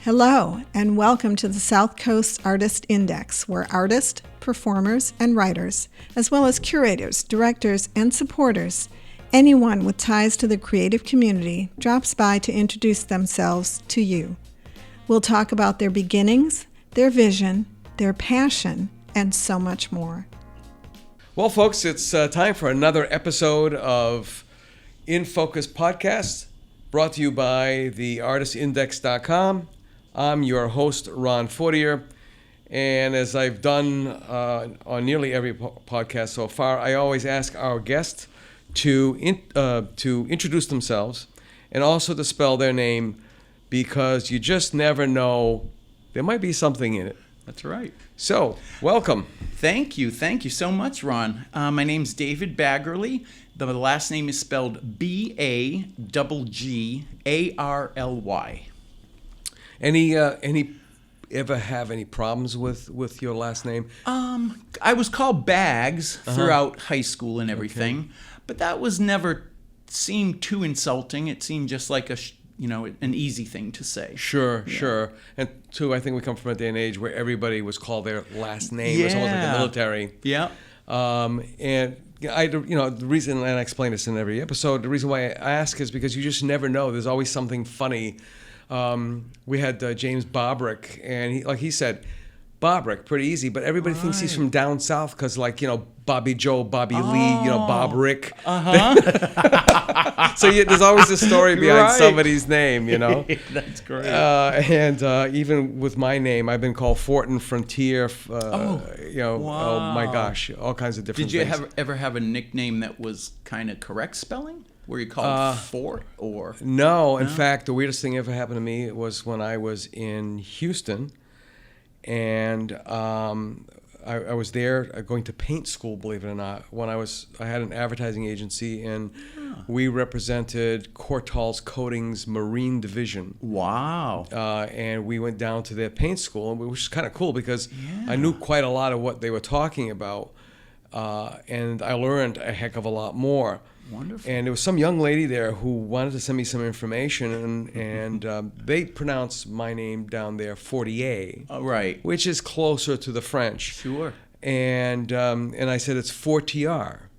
Hello, and welcome to the South Coast Artist Index, where artists, performers, and writers, as well as curators, directors, and supporters, anyone with ties to the creative community, drops by to introduce themselves to you. We'll talk about their beginnings, their vision, their passion, and so much more. Well, folks, it's time for another episode of In Focus Podcast, brought to you by theartistindex.com. I'm your host, Ron Fortier, and as I've done on nearly every podcast so far, I always ask our guests to introduce themselves and also to spell their name, because you just never know, there might be something in it. That's right. So, welcome. Thank you so much, Ron. My name's David Baggerly. The last name is spelled B-A-G-G-A-R-L-Y. Any ever have any problems with your last name? I was called Bags throughout high school and everything, but that was never seemed too insulting. It seemed just like an easy thing to say. Sure. And two, I think we come from a day and age where everybody was called their last name. It was almost like the military. Yeah. And the reason, and I explain this in every episode, the reason why I ask is because you just never know. There's always something funny. We had James Bobrick, and he said, Bobrick, pretty easy, but everybody thinks he's from down south because, Bobby Joe, Bobby Lee, Bob Rick. So there's always a story behind somebody's name, That's great. And even with my name, I've been called Fortin, Frontier, wow. Oh my gosh, all kinds of different things. Did you ever have a nickname that was kind of correct spelling? Were you called Fort or? No, in fact, the weirdest thing ever happened to me was when I was in Houston, and I was there going to paint school, believe it or not. I had an advertising agency, and we represented Cortals Coatings Marine Division. Wow. And we went down to their paint school, which is kind of cool because I knew quite a lot of what they were talking about, and I learned a heck of a lot more. Wonderful. And there was some young lady there who wanted to send me some information, and they pronounce my name down there Fortier, right, which is closer to the French. Sure. And I said it's Fortier.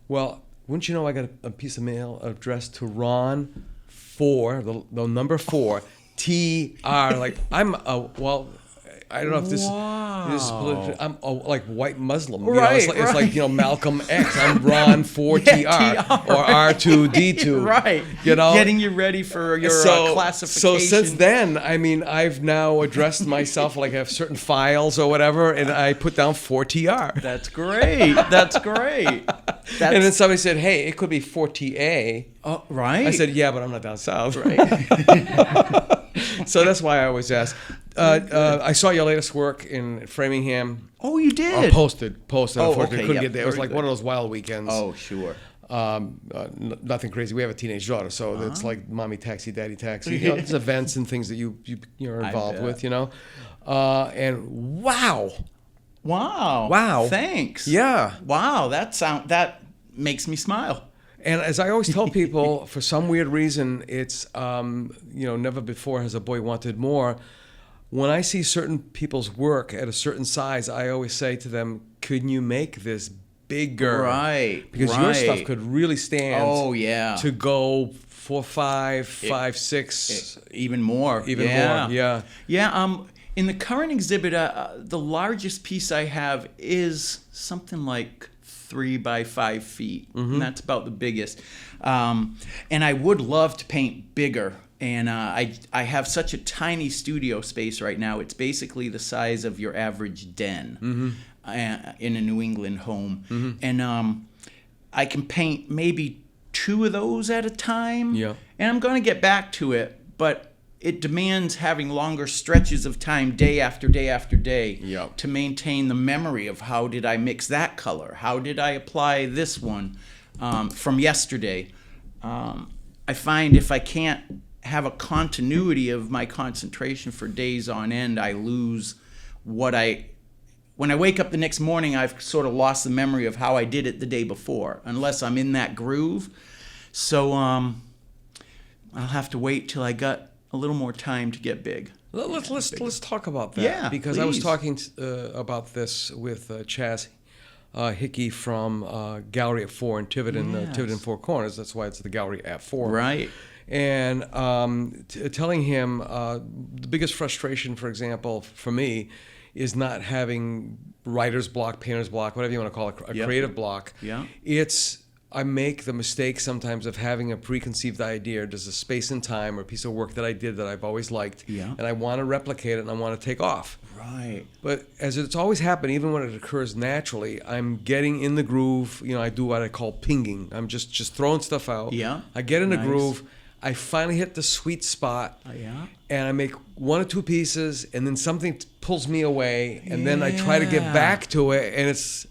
Well, wouldn't you know, I got a piece of mail addressed to Ron 4, the number 4, T-R. I don't know if this is political. I'm like white Muslim. Right, it's like Malcolm X. I'm Ron 4TR or R2D2. Right. Getting you ready for your classification. So since then, I've now addressed myself like I have certain files or whatever, and I put down 4TR. That's great. And then somebody said, "Hey, it could be 4TA." Oh, right. I said, "Yeah, but I'm not down south." Right. So that's why I always ask. I saw your latest work in Framingham. Oh, you did? Posted. Oh, Unfortunately, okay, couldn't get there. It was like one of those wild weekends. Oh, sure. Nothing crazy. We have a teenage daughter, so it's like mommy taxi, daddy taxi. There's events and things that you're involved with, And wow. Thanks. Yeah. Wow. That makes me smile. And as I always tell people, for some weird reason, it's never before has a boy wanted more. When I see certain people's work at a certain size, I always say to them, "Couldn't you make this bigger?" Right. Because your stuff could really stand. Oh, yeah. To go 4, 5, 5, 6, even more. More. Yeah. Yeah. In the current exhibit, the largest piece I have is something like 3 by 5 feet, and that's about the biggest. And I would love to paint bigger. And I have such a tiny studio space right now. It's basically the size of your average den in a New England home. And I can paint maybe 2 of those at a time. Yeah. And I'm going to get back to it, but it demands having longer stretches of time day after day after day to maintain the memory of how did I mix that color? How did I apply this one from yesterday? I find if I can't have a continuity of my concentration for days on end, I lose when I wake up the next morning, I've sort of lost the memory of how I did it the day before, unless I'm in that groove. So I'll have to wait till I got a little more time to get big. Let's talk about that. Yeah, because I was please. talking about this with Chaz Hickey from Gallery at 4 in Tiverton, Yes. Tiverton Four Corners. That's why it's the Gallery at 4. Right. And telling him the biggest frustration, for example, for me, is not having writer's block, painter's block, whatever you want to call it, a Yep. creative block. Yeah. I make the mistake sometimes of having a preconceived idea. There's a space and time or a piece of work that I did that I've always liked, Yeah. and I want to replicate it and I want to take off. Right. But as it's always happened, even when it occurs naturally, I'm getting in the groove. I do what I call pinging. I'm just throwing stuff out. Yeah. I get in the Nice. groove. I finally hit the sweet spot. Yeah. And I make one or two pieces, and then something pulls me away, and then I try to get Yeah. back to it, and it's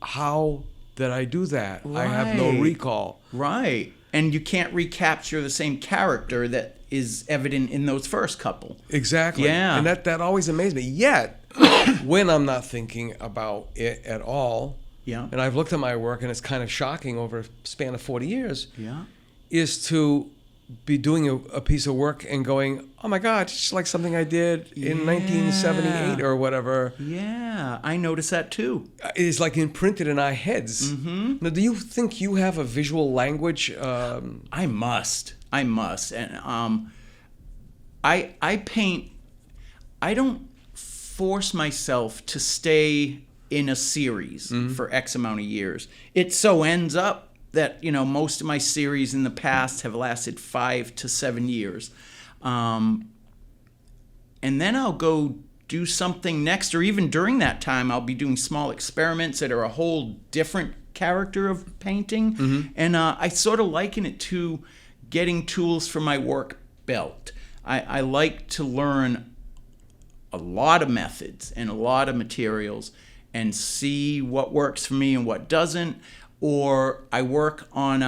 how did I do that? I have no Right. recall. Right. And you can't recapture the same character that is evident in those first couple. Exactly. Yeah. And that always amazed me. Yet, when I'm not thinking about it at all, Yeah. and I've looked at my work, and it's kind of shocking over a span of 40 years, Yeah. is to be doing a piece of work and going, oh my God, it's just like something I did in 1978 or whatever. Yeah. I notice that too. It's like imprinted in our heads. Mm-hmm. Now, do you think you have a visual language? I must. And I paint. I don't force myself to stay in a series for X amount of years. It so ends up that most of my series in the past have lasted 5 to 7 years, and then I'll go do something next, or even during that time I'll be doing small experiments that are a whole different character of painting. And I sort of liken it to getting tools for my work belt. I like to learn a lot of methods and a lot of materials and see what works for me and what doesn't. Or I work on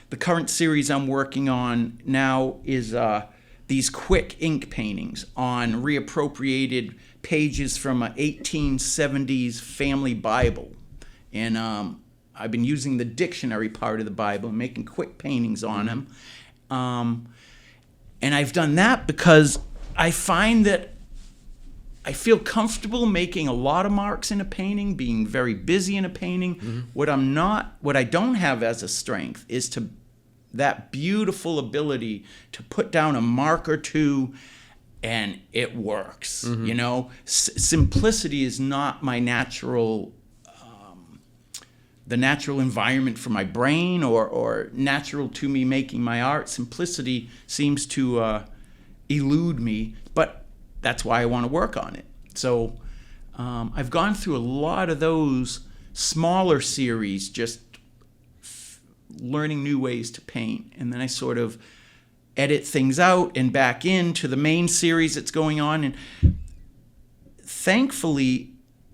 the current series I'm working on now is these quick ink paintings on reappropriated pages from an 1870s family Bible. And I've been using the dictionary part of the Bible and making quick paintings on them. And I've done that because I find that I feel comfortable making a lot of marks in a painting, being very busy in a painting. What I don't have as a strength is that beautiful ability to put down a mark or two and it works. Simplicity is not my natural, the natural environment for my brain or natural to me making my art. Simplicity seems to elude me, but that's why I want to work on it. So I've gone through a lot of those smaller series, just learning new ways to paint. And then I sort of edit things out and back into the main series that's going on. And thankfully,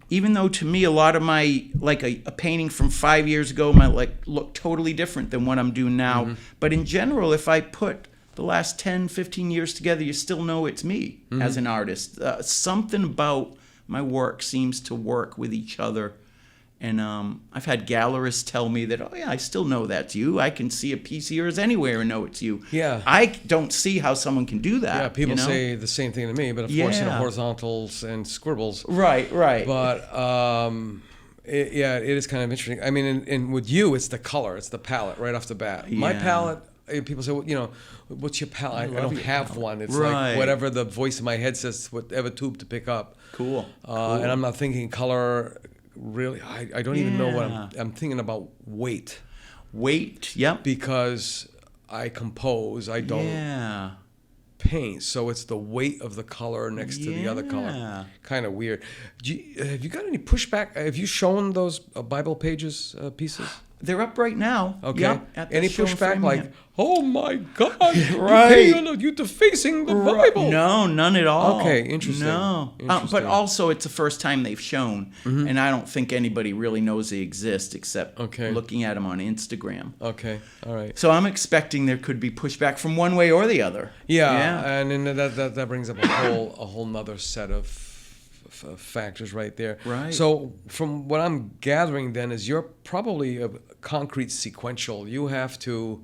even though to me a lot of my, like a painting from 5 years ago might look totally different than what I'm doing now. But in general, if I put the last 10, 15 years together, you still know it's me as an artist. Something about my work seems to work with each other. And I've had gallerists tell me that, oh yeah, I still know that's you. I can see a piece of yours anywhere and know it's you. Yeah. I don't see how someone can do that. Yeah, people say the same thing to me, but of course, horizontals and scribbles. Right. But it is kind of interesting. I mean, and with you, it's the color, it's the palette right off the bat. My palette, people say, well, what's your palette? I don't have one. It's like whatever the voice in my head says, whatever tube to pick up. Cool. And I'm not thinking color. Really, I don't even know what I'm thinking about weight. Weight, yep. Because I compose, I don't paint, so it's the weight of the color next to the other color. Kind of weird. Have you got any pushback? Have you shown those Bible pages pieces? They're up right now. Okay. Yep, Any pushback like, oh my God, right. you're defacing the Bible? No, none at all. Okay, interesting. No. But also it's the first time they've shown, and I don't think anybody really knows they exist except looking at them on Instagram. Okay, all right. So I'm expecting there could be pushback from one way or the other. Yeah. And then that brings up a whole nother set of factors right there. Right. So from what I'm gathering then is you're probably a concrete sequential. You have to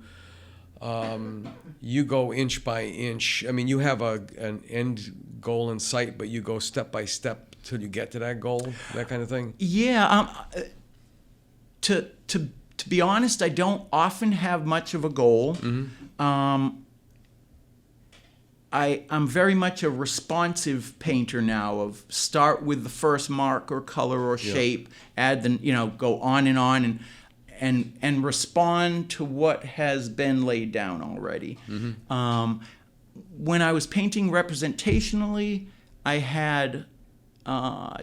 you go inch by inch. I mean, you have an end goal in sight, but you go step by step till you get to that goal, that kind of thing. Yeah. To be honest, I don't often have much of a goal. I'm very much a responsive painter now. Of start with the first mark or color or shape, add go on and respond to what has been laid down already. When I was painting representationally, I had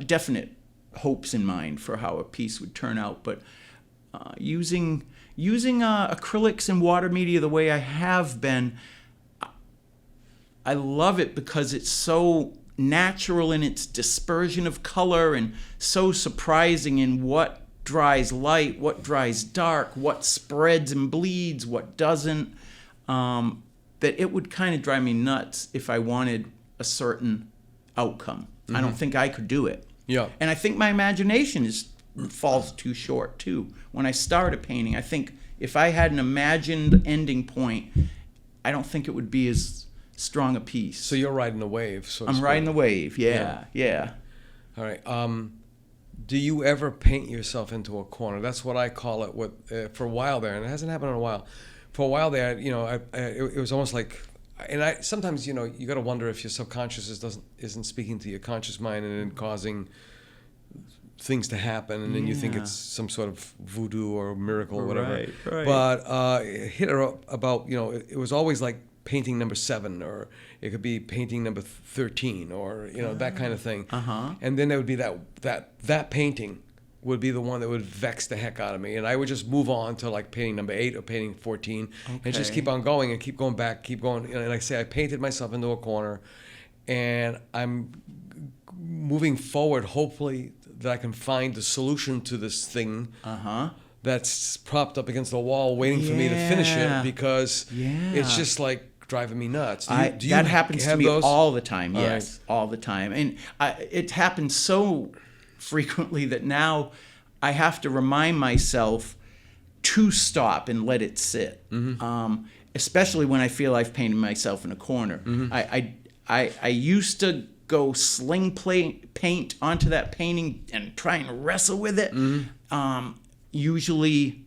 definite hopes in mind for how a piece would turn out, but using acrylics and water media the way I have been, I love it because it's so natural in its dispersion of color and so surprising in what dries light, what dries dark, what spreads and bleeds, what doesn't, that it would kind of drive me nuts if I wanted a certain outcome. I don't think I could do it. Yeah. And I think my imagination falls too short too. When I start a painting, I think if I had an imagined ending point, I don't think it would be as strong a piece. So you're riding the wave. So I'm riding the wave. Yeah. All right. Do you ever paint yourself into a corner? That's what I call it. For a while there, and it hasn't happened in a while. For a while there, it was almost like, and I sometimes, you got to wonder if your subconscious isn't speaking to your conscious mind and then causing things to happen, and then you think it's some sort of voodoo or miracle or whatever. Right. But it hit her up about, it was always like painting number 7, or it could be painting number 13, or that kind of thing. And then there would be that painting would be the one that would vex the heck out of me, and I would just move on to like painting number 8 or painting 14, and just keep on going and keep going back, keep going. And like I say, I painted myself into a corner, and I'm moving forward, hopefully that I can find the solution to this thing that's propped up against the wall, waiting for me to finish it, because it's just like driving me nuts. That happens to me those? All the time. Yes, all the time, and it happens so frequently that now I have to remind myself to stop and let it sit. Especially when I feel I've painted myself in a corner. I used to go sling paint onto that painting and try and wrestle with it, usually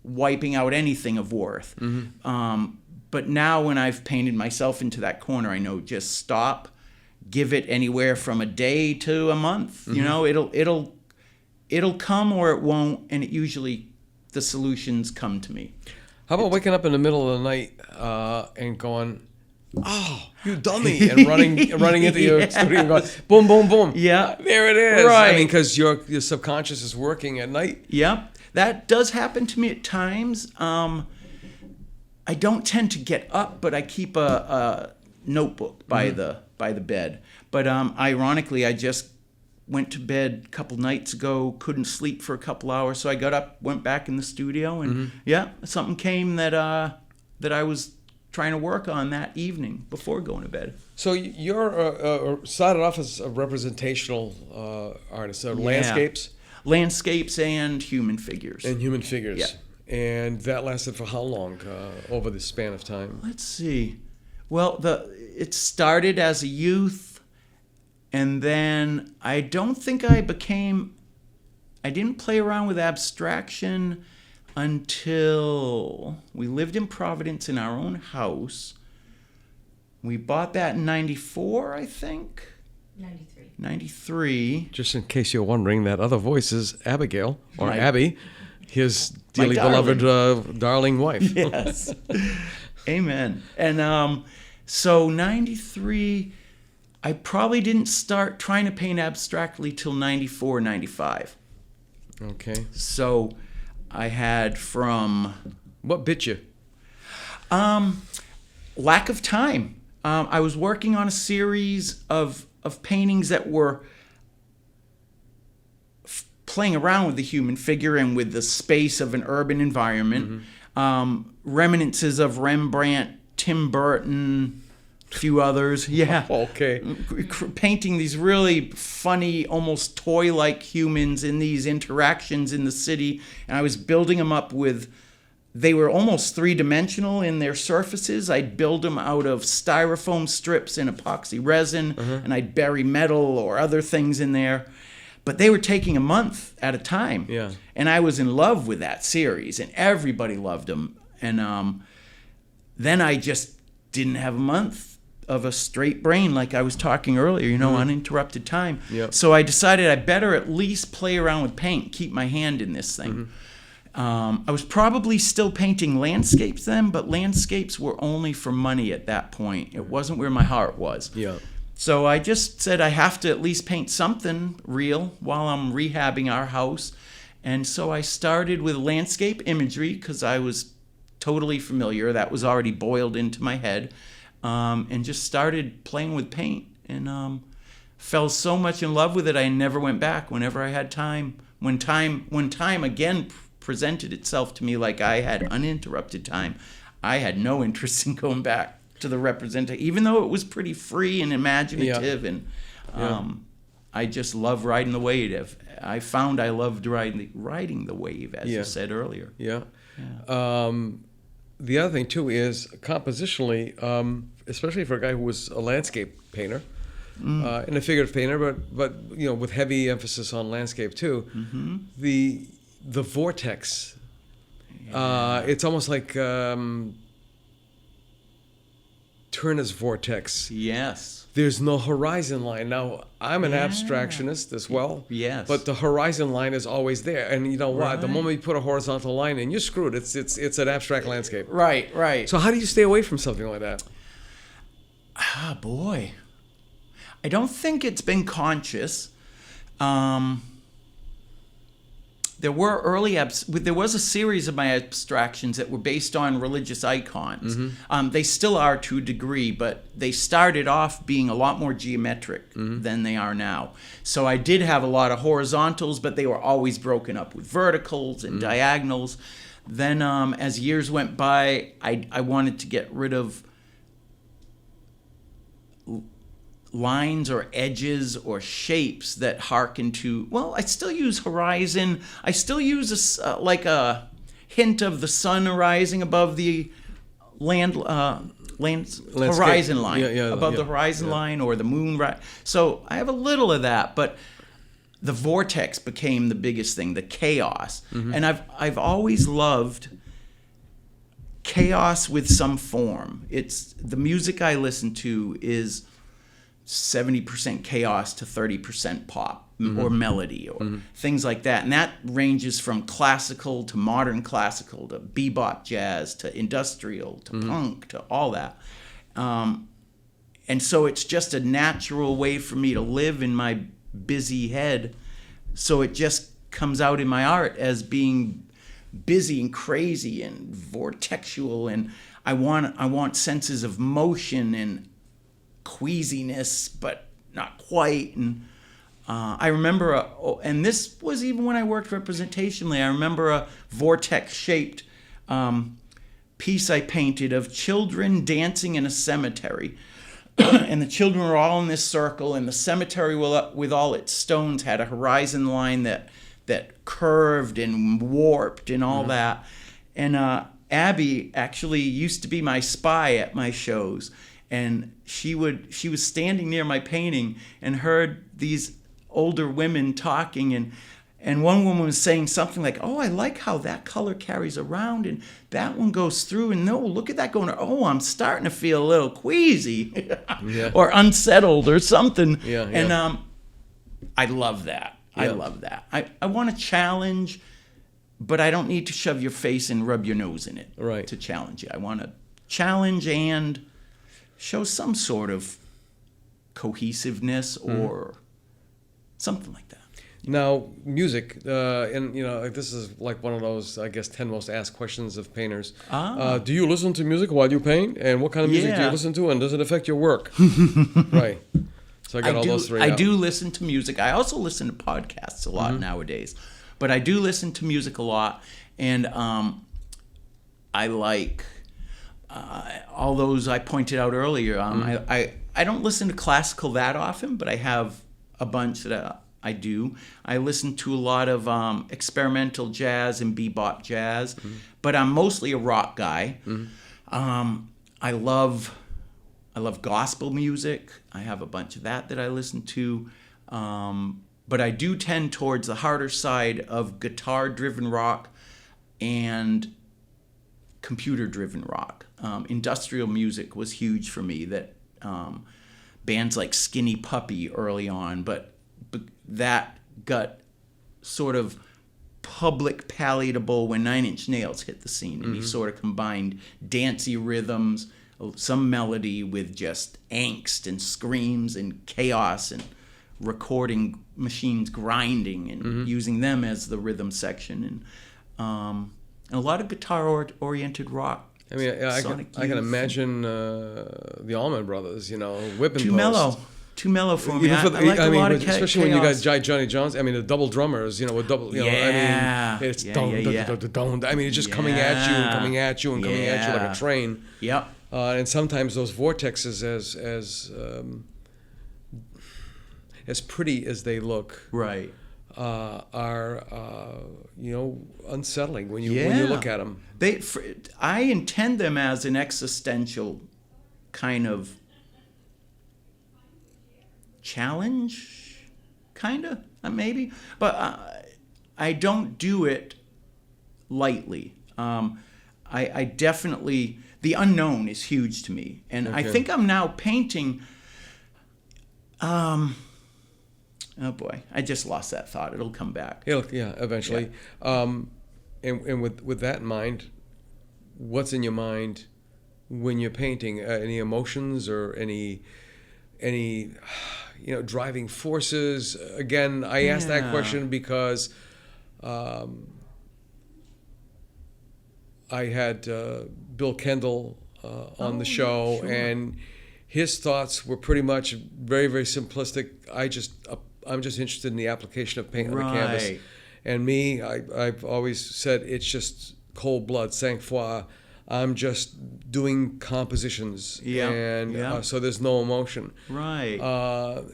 wiping out anything of worth. But now when I've painted myself into that corner, I know just stop, give it anywhere from a day to a month. It'll come or it won't, and it usually the solutions come to me. How about waking up in the middle of the night and going, "Oh, you dummy!" and running into your studio and going, "Boom, boom, boom!" Yeah, there it is. Right. I mean, because your subconscious is working at night. Yep, that does happen to me at times. I don't tend to get up, but I keep a notebook by the bed. But ironically, I just went to bed a couple nights ago, couldn't sleep for a couple hours, so I got up, went back in the studio, and something came that I was trying to work on that evening before going to bed. So you're started off as a representational artist, landscapes and human figures. Yeah. And that lasted for how long over the span of time? Let's see. Well, it started as a youth, and then I don't think I didn't play around with abstraction until we lived in Providence in our own house. We bought that in 94, I think. 93. Just in case you're wondering, that other voice is Abigail, or Abby, his My dearly beloved darling wife. Yes. Amen. And so 93, I probably didn't start trying to paint abstractly till 94, 95. Okay. So I had from... What bit you? Lack of time. I was working on a series of paintings that were playing around with the human figure and with the space of an urban environment. Reminiscences of Rembrandt, Tim Burton, a few others. Yeah. Okay. Painting these really funny, almost toy-like humans in these interactions in the city. And I was building them up with they were almost three-dimensional in their surfaces. I'd build them out of styrofoam strips and epoxy resin, and I'd bury metal or other things in there. But they were taking a month at a time. Yeah. And I was in love with that series, and everybody loved them. And then I just didn't have a month of a straight brain like I was talking earlier, uninterrupted time. Yep. So I decided I better at least play around with paint, keep my hand in this thing. I was probably still painting landscapes then, but landscapes were only for money at that point. It wasn't where my heart was. Yeah. So I just said I have to at least paint something real while I'm rehabbing our house. And so I started with landscape imagery because I was totally familiar. That was already boiled into my head. And just started playing with paint. And fell so much in love with it, I never went back. Whenever I had time, when time again presented itself to me like I had uninterrupted time, I had no interest in going back to the representation, even though it was pretty free and imaginative. Yeah. And I just love riding the wave. I found I loved riding the wave, as you said earlier. Yeah. The other thing too is compositionally, especially for a guy who was a landscape painter and a figurative painter, but with heavy emphasis on landscape too. The vortex. It's almost like Turner's vortex. Yes. There's no horizon line. Now, I'm an abstractionist as well. Yes. But the horizon line is always there. And you know what? Right. The moment you put a horizontal line in, you're screwed. It's an abstract landscape. Right. So how do you stay away from something like that? Ah, boy. I don't think it's been conscious. There was a series of my abstractions that were based on religious icons. They still are to a degree, but they started off being a lot more geometric than they are now. So I did have a lot of horizontals, but they were always broken up with verticals and diagonals. Then as years went by, I wanted to get rid of lines or edges or shapes that harken to, I still use horizon. I still use a hint of the sun rising above the horizon line, the horizon line, or the moon. So I have a little of that, but the vortex became the biggest thing, the chaos. And I've always loved chaos with some form. It's the music I listen to is 70% chaos to 30% pop or melody or things like that. And that ranges from classical to modern classical to bebop jazz to industrial to punk to all that. And so it's just a natural way for me to live in my busy head. So it just comes out in my art as being busy and crazy and vortexual. And I want senses of motion and queasiness, but not quite. And I remember, and this was even when I worked representationally, I remember a vortex-shaped piece I painted of children dancing in a cemetery. And the children were all in this circle, and the cemetery with all its stones had a horizon line that curved and warped and all that. And Abby actually used to be my spy at my shows. And she was standing near my painting and heard these older women talking, and one woman was saying something like, "Oh, I like how that color carries around, and that one goes through, and no, look at that going. Oh, I'm starting to feel a little queasy, or unsettled, or something." And I love that. I love that. I want to challenge, but I don't need to shove your face and rub your nose in it to challenge you. I want to challenge and show some sort of cohesiveness or something like that. Now, music, and this is like one of those, I guess, 10 most asked questions of painters. Do you listen to music while you paint? And what kind of music do you listen to? And does it affect your work? Right. So I got all those three. I do listen to music. I also listen to podcasts a lot nowadays, but I do listen to music a lot, and I like all those I pointed out earlier. I don't listen to classical that often, but I have a bunch that I do. I listen to a lot of experimental jazz and bebop jazz, but I'm mostly a rock guy. I love gospel music. I have a bunch of that I listen to. But I do tend towards the harder side of guitar-driven rock and computer-driven rock. Industrial music was huge for me. That bands like Skinny Puppy early on, but that got sort of public palatable when Nine Inch Nails hit the scene, and he sort of combined dancey rhythms, some melody with just angst and screams and chaos, and recording machines grinding and using them as the rhythm section, and a lot of guitar-oriented rock. I mean, I can imagine the Allman Brothers, whipping Too mellow for me. Even for I like a lot of especially when you got Johnny Jones. I mean, the double drummers, with double. I mean, it's don't. I mean, it's just coming at you and coming at you and coming at you like a train. Yep. And sometimes those vortexes, as pretty as they look, right, are unsettling when you look at them. I intend them as an existential kind of challenge, maybe, but I don't do it lightly. I definitely, the unknown is huge to me, and I think I'm now painting. Oh boy, I just lost that thought. It'll come back. Eventually. Yeah. And with that in mind, what's in your mind when you're painting? Any emotions or any driving forces? Again, I asked that question because I had Bill Kendall on the show, and his thoughts were pretty much very, very simplistic. I'm just interested in the application of paint on the canvas. And me, I've always said it's just cold blood, sang-froid. I'm just doing compositions, so there's no emotion. Right.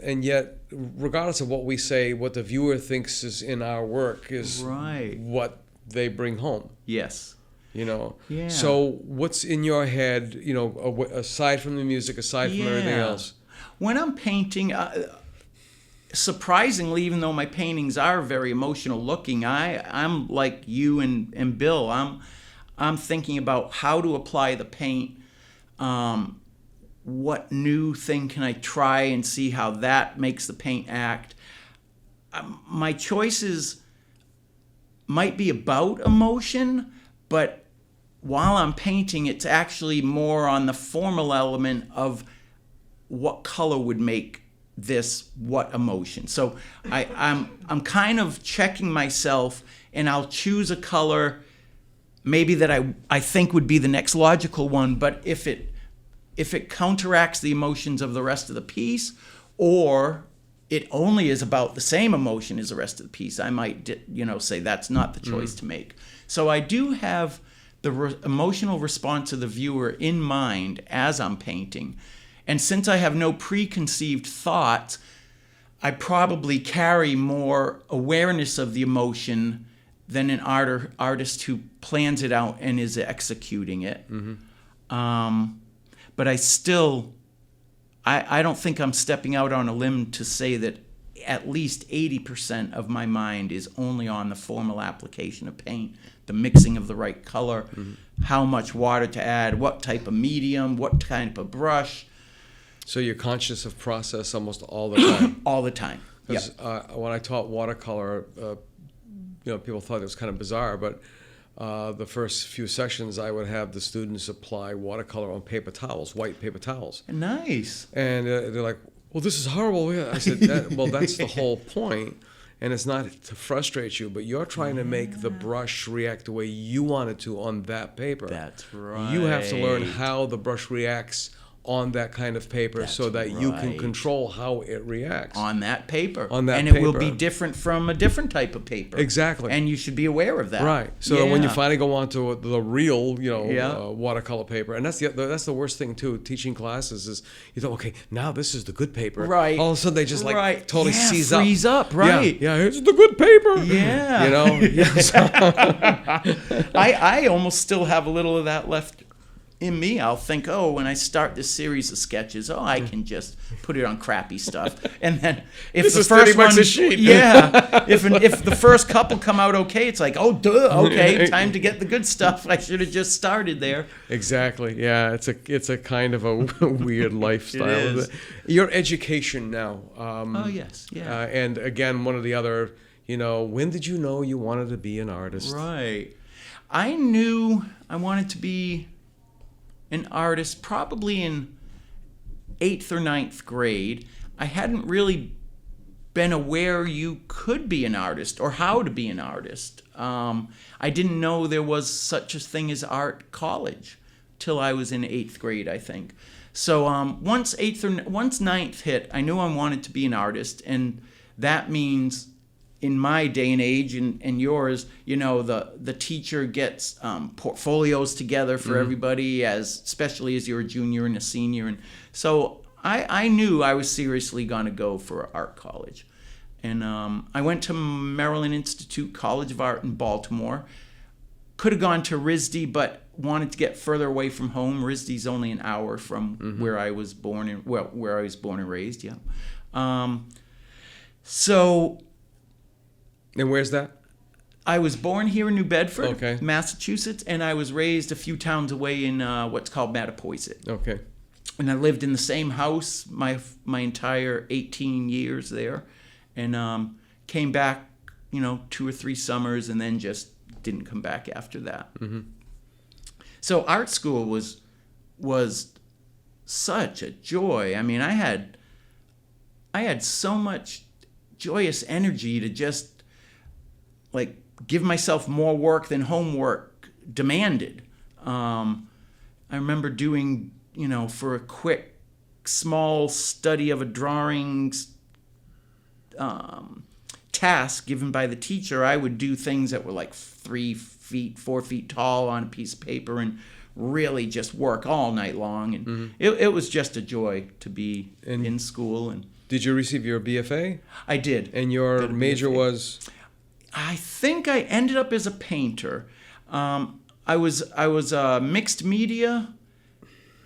And yet, regardless of what we say, what the viewer thinks is in our work is what they bring home. Yes. Yeah. So what's in your head, aside from the music, aside from everything else? When I'm painting, surprisingly, even though my paintings are very emotional looking, I'm like you and Bill. I'm thinking about how to apply the paint. What new thing can I try and see how that makes the paint act? My choices might be about emotion, but while I'm painting, it's actually more on the formal element of what color would make this what emotion. So I'm kind of checking myself, and I'll choose a color maybe that I think would be the next logical one, but if it counteracts the emotions of the rest of the piece, or it only is about the same emotion as the rest of the piece, I might say that's not the choice to make. So I do have the emotional response of the viewer in mind as I'm painting. And since I have no preconceived thoughts, I probably carry more awareness of the emotion than an artist who plans it out and is executing it. But I still, I don't think I'm stepping out on a limb to say that at least 80% of my mind is only on the formal application of paint, the mixing of the right color, how much water to add, what type of medium, what type of brush. So you're conscious of process almost all the time? All the time. Because when I taught watercolor, people thought it was kind of bizarre, but the first few sessions I would have the students apply watercolor on paper towels, white paper towels. Nice. And they're like, well, this is horrible. I said, well, that's the whole point. And it's not to frustrate you, but you're trying to make the brush react the way you want it to on that paper. That's right. You have to learn how the brush reacts on that kind of paper That's so that you can right. control how it reacts. On that paper. On that and paper. it will be different from a different type of paper. Exactly. And you should be aware of that. Right. So that when you Yeah. finally go on to the real, Yeah. watercolor paper, and that's the worst thing too. Teaching classes is you thought, okay, now this is the good paper. Right. All of a sudden they just like Right. totally Yeah, seize freeze up, right. Yeah. Here's the good paper. Yeah. You know. Yeah, so- I almost still have a little of that left in me. I'll think, when I start this series of sketches, I can just put it on crappy stuff. And then if This the is first $30 one, a sheet. yeah, if the first couple come out okay, it's like, okay, time to get the good stuff. I should have just started there. Exactly. Yeah. It's a kind of a weird lifestyle. It is. Your education now. Yes, yeah. And again, one of the other. When did you know you wanted to be an artist? Right. I knew I wanted to be an artist probably in 8th or 9th grade. I hadn't really been aware you could be an artist or how to be an artist. I didn't know there was such a thing as art college till I was in 8th grade, I think. So once 9th hit, I knew I wanted to be an artist, and that means in my day and age and yours, the teacher gets portfolios together for everybody, especially as you're a junior and a senior. And so I knew I was seriously going to go for art college. And I went to Maryland Institute College of Art in Baltimore. Could have gone to RISD, but wanted to get further away from home. RISD's only an hour from where I was born and raised, yeah. So... And where's that? I was born here in New Bedford, Okay. Massachusetts, and I was raised a few towns away in what's called Mattapoisett. Okay. And I lived in the same house my entire 18 years there, and came back, 2 or 3 summers, and then just didn't come back after that. Mm-hmm. So art school was such a joy. I mean, I had so much joyous energy to just like give myself more work than homework demanded. I remember doing, for a quick, small study of a drawings task given by the teacher, I would do things that were like 3 feet, 4 feet tall on a piece of paper and really just work all night long. And it was just a joy to be in school. And did you receive your BFA? I did. And your major BFA. was? I think I ended up as a painter. I was a mixed media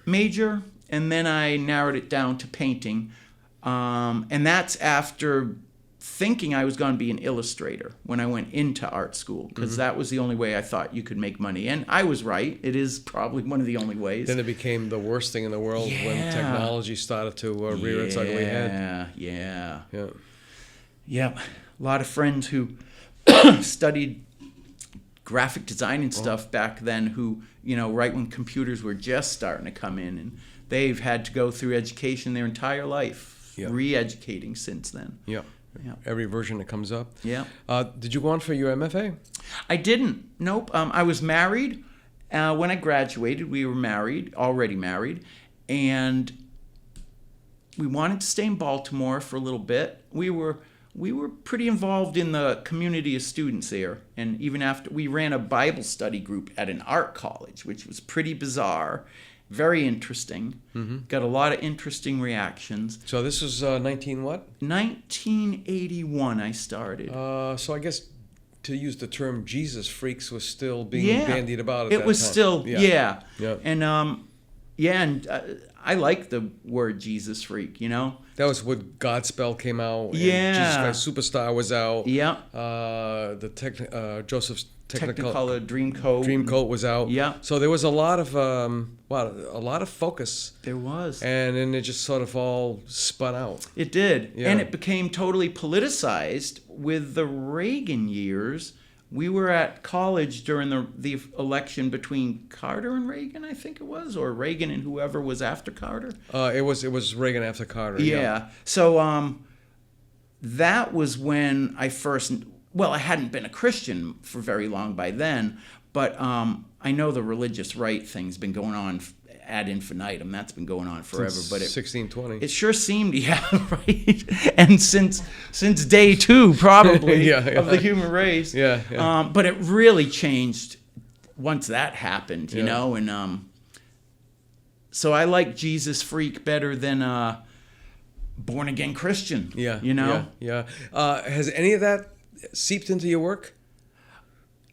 major, and then I narrowed it down to painting. And that's after thinking I was going to be an illustrator when I went into art school, because that was the only way I thought you could make money. And I was right. It is probably one of the only ways. Then it became the worst thing in the world when technology started to rear its ugly head. Yeah. Yeah. A lot of friends who studied graphic design and stuff back then who, right when computers were just starting to come in, and they've had to go through education their entire life, re-educating since then. Yeah. Every version that comes up. Yeah. Did you go on for your MFA? I didn't. Nope. I was married. When I graduated, we were already married, and we wanted to stay in Baltimore for a little bit. We were pretty involved in the community of students there, and even after we ran a Bible study group at an art college, which was pretty bizarre, very interesting. Got a lot of interesting reactions. So this was 19 what? 1981 I started. So I guess to use the term Jesus freaks was still being bandied about at that time. It was still, Yeah. And I like the word Jesus freak, That was when Godspell came out. And Yeah. Jesus Christ Superstar was out. Yeah. Joseph's Technicolor Dreamcoat was out. Yeah. So there was a lot of focus. There was. And then it just sort of all spun out. It did. Yeah. And it became totally politicized with the Reagan years. We were at college during the election between Carter and Reagan, I think it was, or Reagan and whoever was after Carter. It was Reagan after Carter. Yeah. So that was when I first... Well, I hadn't been a Christian for very long by then, but I know the religious right thing's been going on ad infinitum. That's been going on forever. But 1620. It sure seemed, yeah, right. And since day 2, probably, of the human race. Yeah. But it really changed once that happened, you know. And so I like Jesus Freak better than Born Again Christian. Yeah. You know. Yeah. Has any of that seeped into your work?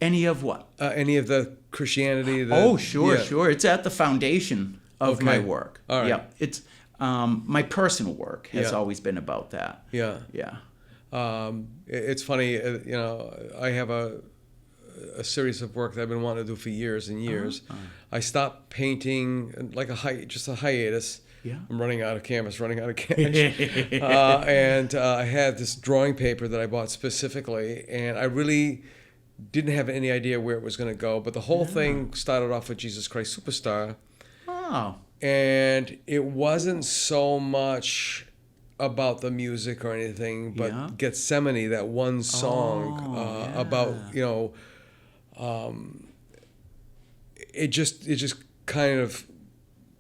Any of what? Any of the Christianity? Sure. It's at the foundation of my work. All right. Yeah. It's my personal work has always been about that. Yeah. Yeah. It's funny, you know, I have a series of work that I've been wanting to do for years and years. I stopped painting like just a hiatus. Yeah. I'm running out of canvas, running out of cash. And I had this drawing paper that I bought specifically, and I really didn't have any idea where it was going to go. But the whole thing started off with Jesus Christ Superstar. Oh. And it wasn't so much about the music or anything, but Gethsemane, that one song about, you know, it just kind of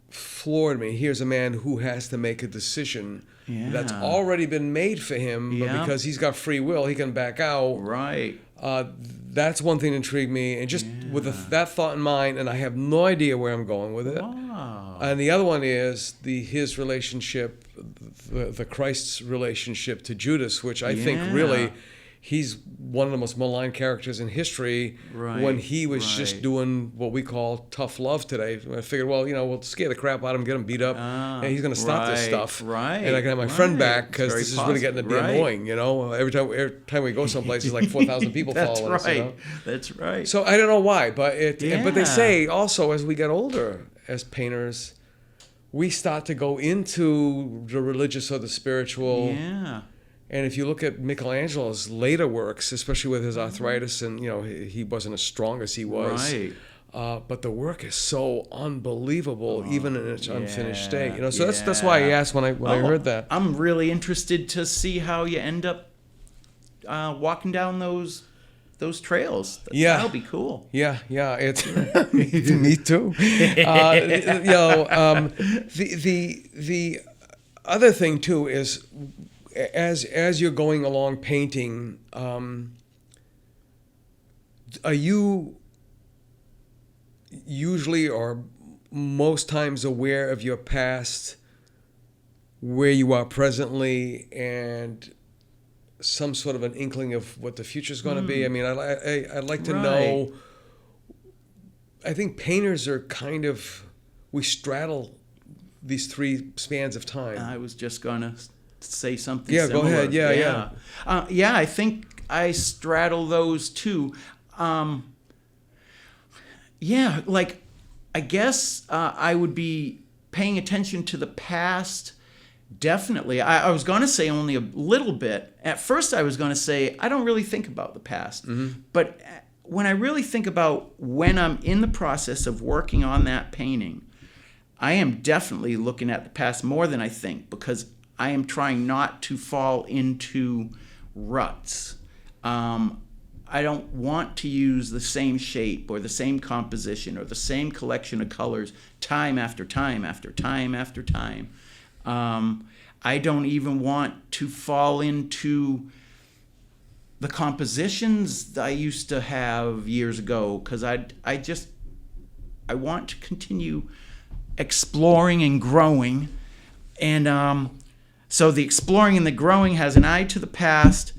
floored me. Here's a man who has to make a decision that's already been made for him, but because he's got free will, he can back out. Right. That's one thing that intrigued me, and just with that thought in mind, and I have no idea where I'm going with it. Wow. And the other one is his relationship, the Christ's relationship to Judas, which I think really, he's one of the most maligned characters in history. Right, when he was just doing what we call tough love today. I figured, well, you know, we'll scare the crap out of him, get him beat up, and he's going to stop this stuff. Right. And I can have my friend back, because this is really getting to be annoying. You know, every time we go someplace, there's like 4,000 people following us. You know? That's right. So I don't know why, but but they say also as we get older as painters, we start to go into the religious or the spiritual. Yeah. And if you look at Michelangelo's later works, especially with his arthritis, and you know he wasn't as strong as he was, right. But the work is so unbelievable, even in its unfinished state. You know, so that's why I asked when I heard that. I'm really interested to see how you end up walking down those trails. That'll be cool. Yeah, it's me too. You know, the other thing too is, as you're going along painting, are you usually or most times aware of your past, where you are presently, and some sort of an inkling of what the future is going to be? I mean, I'd like to know. I think painters are kind of, we straddle these 3 spans of time. I was just going to say something similar. Go ahead. Yeah. I think I straddle those too. Like, I guess I would be paying attention to the past. Definitely. I was going to say only a little bit. At first I was going to say I don't really think about the past. Mm-hmm. But when I really think about when I'm in the process of working on that painting, I am definitely looking at the past more than I think, because I am trying not to fall into ruts. I don't want to use the same shape or the same composition or the same collection of colors time after time after time after time. I don't even want to fall into the compositions that I used to have years ago, because I want to continue exploring and growing. And so the exploring and the growing has an eye to the past,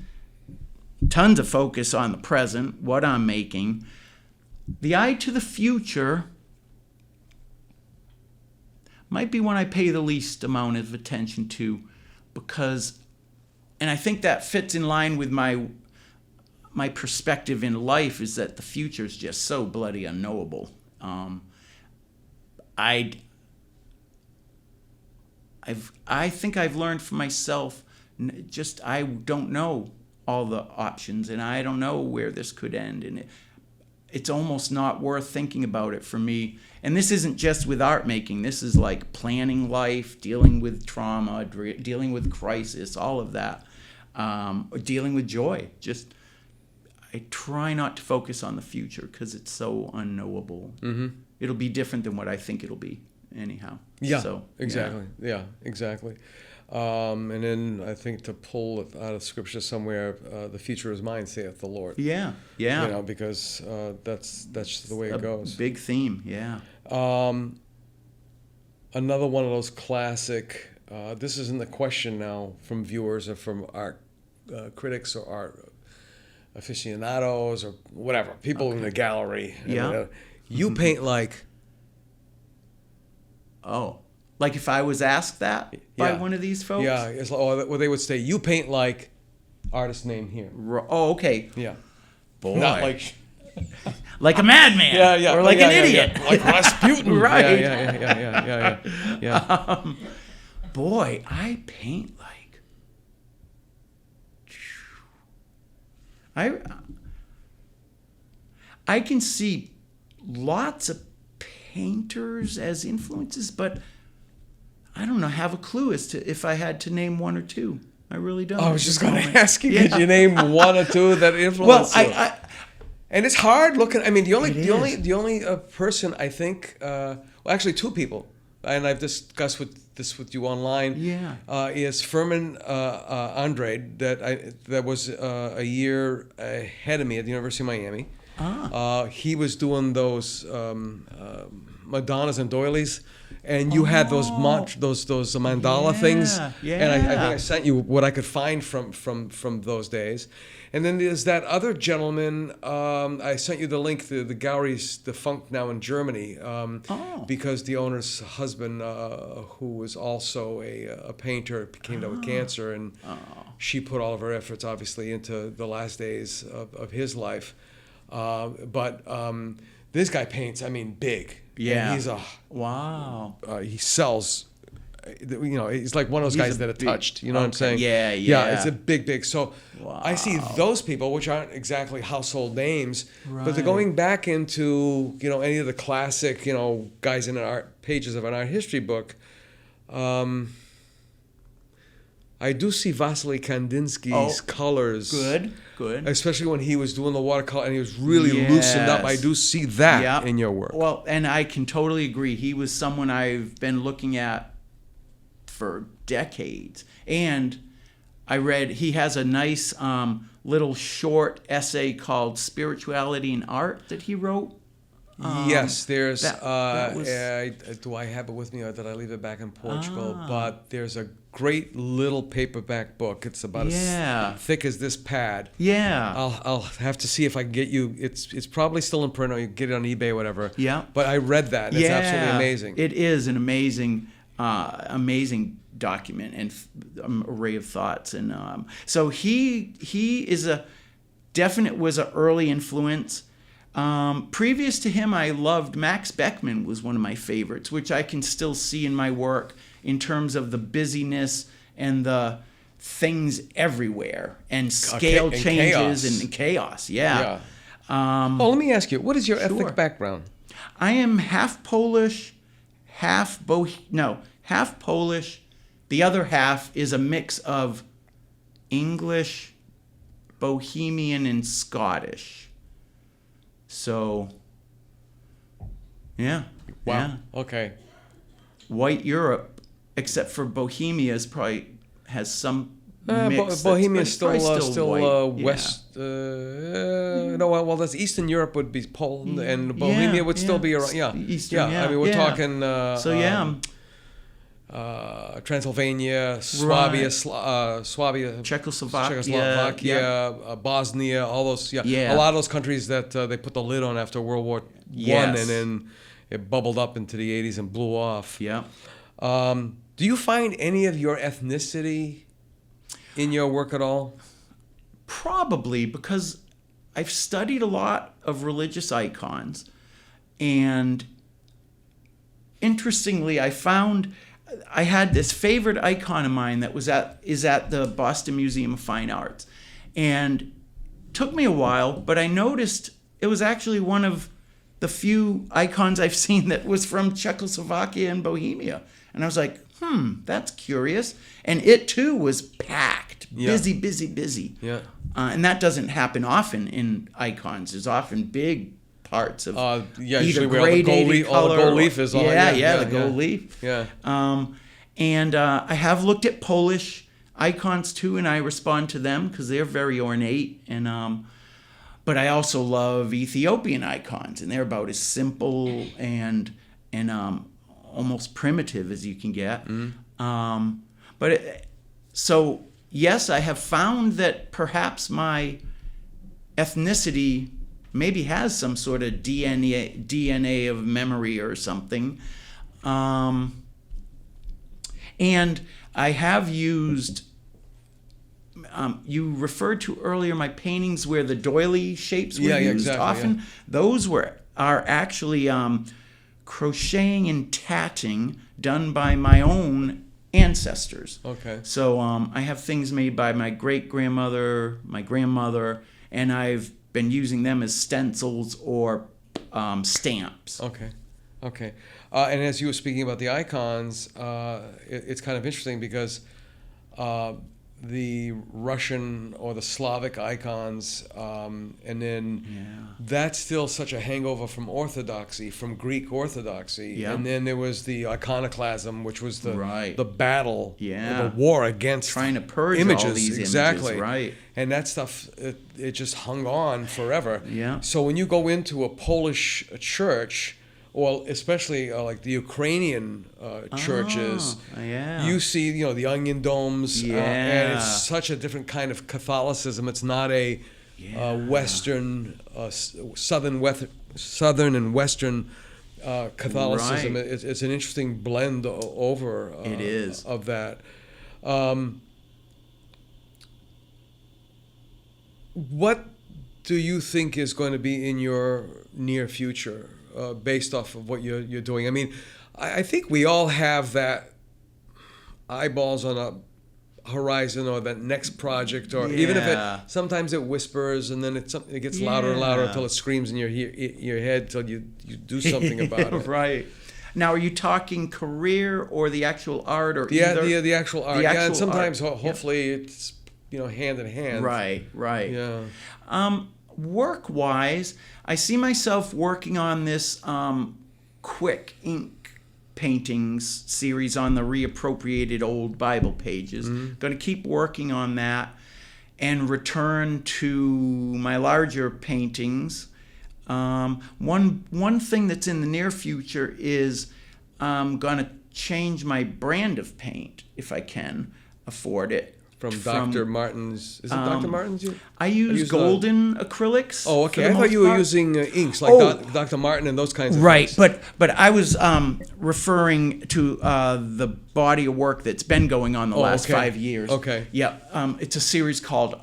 tons of focus on the present, what I'm making. The eye to the future might be one I pay the least amount of attention to, because, and I think that fits in line with my perspective in life, is that the future is just so bloody unknowable. I think I've learned for myself, I don't know all the options, and I don't know where this could end, and it's almost not worth thinking about it for me. And this isn't just with art making. This is like planning life, dealing with trauma, dealing with crisis, all of that, dealing with joy. Just, I try not to focus on the future because it's so unknowable. Mm-hmm. It'll be different than what I think it'll be. anyhow. Yeah, So, exactly. Yeah, exactly. And then I think to pull it out of Scripture somewhere, the future is mine, saith the Lord. Yeah. Yeah. You know, because that's the way it goes. Big theme. Yeah. Another one of those classic. This isn't the question now from viewers or from art critics or art aficionados or whatever people in the gallery. Yeah. You paint like. Oh, like if I was asked that by one of these folks? Yeah, well, they would say, you paint like artist name here. Oh, okay. Yeah. Boy. Not like... like a madman. Yeah. Or like an idiot. Yeah. Like Rasputin. Right. Yeah. Boy, I paint like... I can see lots of painters as influences, but I don't know, have a clue as to if I had to name one or two. I really don't. I was just going to ask you, could you name one or two that influenced you? And it's hard looking. I mean, the only person I think, well, actually two people, and I've discussed this with you online. Yeah. Is Furman Andrade that was a year ahead of me at the University of Miami. He was doing those Madonnas and doilies, and you had those mandala things. Yeah. And I think I sent you what I could find from those days. And then there's that other gentleman. I sent you the link. The gallery's defunct now in Germany because the owner's husband, who was also a painter, came down with cancer, and she put all of her efforts, obviously, into the last days of his life. But this guy paints, I mean, big. Yeah. And he's wow. He sells. He's like one of those guys that are touched. You know what I'm saying? Yeah. Yeah, it's a big. So wow. I see those people, which aren't exactly household names, right. but they're going back into any of the classic guys in pages of an art history book. I do see Vasily Kandinsky's colors. Good. Especially when he was doing the watercolor and he was really loosened up. I do see that in your work. Well, and I can totally agree. He was someone I've been looking at for decades. And I read he has a nice little short essay called Spirituality and Art that he wrote. Yes, there's. that was... do I have it with me, or did I leave it back in Portugal? But there's a great little paperback book. It's about as thick as this pad. Yeah. I'll have to see if I can get you. It's probably still in print, or you can get it on eBay, or whatever. Yeah. But I read that. It's absolutely amazing. It is an amazing document and array of thoughts, and so he was an early influence. Previous to him, I loved Max Beckmann, was one of my favorites, which I can still see in my work in terms of the busyness and the things everywhere and scale changes and chaos. Yeah. Let me ask you, what is your ethnic background? I am half Polish, half Polish. The other half is a mix of English, Bohemian, and Scottish. So, yeah. Wow. Yeah. Okay. White Europe, except for Bohemia, has some mix. Bohemia is still white. west. That's Eastern Europe would be Poland, and Bohemia would still be around. Yeah. Eastern, I mean, we're talking. Transylvania, Swabia, Czechoslovakia, Bosnia, all those. A lot of those countries that they put the lid on after World War I, and then it bubbled up into the 80s and blew off. Yeah. Do you find any of your ethnicity in your work at all? Probably, because I've studied a lot of religious icons, and interestingly, I found I had this favorite icon of mine that is at the Boston Museum of Fine Arts, and took me a while, but I noticed it was actually one of the few icons I've seen that was from Czechoslovakia and Bohemia, and I was like, that's curious. And it too was packed, busy. Yeah. And that doesn't happen often in icons. There's often big parts of yeah, either usually where all the gradated gold color. leaf is on. The gold leaf. Yeah. And I have looked at Polish icons too, and I respond to them because they're very ornate. And but I also love Ethiopian icons, and they're about as simple and almost primitive as you can get. So yes, I have found that perhaps my ethnicity maybe has some sort of DNA of memory or something. And I have used, you referred to earlier my paintings where the doily shapes were used often. Yeah. Those are actually crocheting and tatting done by my own ancestors. Okay. So I have things made by my great-grandmother, my grandmother, and I've been using them as stencils or stamps. Okay. And as you were speaking about the icons, it's kind of interesting because the Russian or the Slavic icons, and then that's still such a hangover from Orthodoxy, from Greek Orthodoxy. Yeah. And then there was the iconoclasm, which was the battle, the war against trying to purge images. all these Exactly. images, right? And that stuff, it just hung on forever. Yeah. So when you go into a Polish church, or especially like the Ukrainian churches, you see, the onion domes, and it's such a different kind of Catholicism. It's not a Western, Southern and Western Catholicism. Right. It's an interesting blend over. It is of that. What do you think is going to be in your near future? Based off of what you're doing. I mean, I think we all have that eyeballs on a horizon or that next project, or even if sometimes it whispers and then it gets louder and louder until it screams in your head till you do something about it. Right. Now, are you talking career or the actual art, or either? The actual art. And sometimes art. Hopefully it's hand in hand. Right. Yeah. Work-wise, I see myself working on this quick ink paintings series on the reappropriated old Bible pages. Going to keep working on that and return to my larger paintings. One thing that's in the near future is I'm going to change my brand of paint if I can afford it. From Dr. Martin's. Is it Dr. Martin's? I use golden acrylics. Oh, okay. I thought you were using inks like Dr. Martin and those kinds of things. Right, but I was referring to the body of work that's been going on the last 5 years. Okay. Yeah. It's a series called